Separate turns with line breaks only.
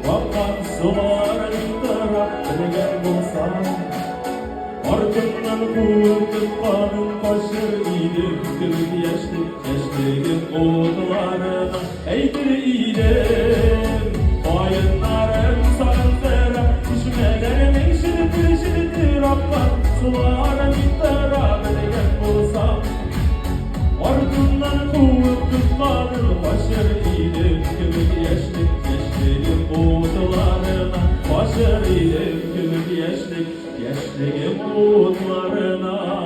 Vakan sularında bilgen bulsam ardından kurtulmanın başı idim gül yaşligin oğullarına eydir idim bayınlarım sarıntara düşmelerim ekşidir Vakan sularında bilgen bulsam ardından kurtulmanın başı idim gül yaşligin oğullarına başı idim gül yaşligin umutlarına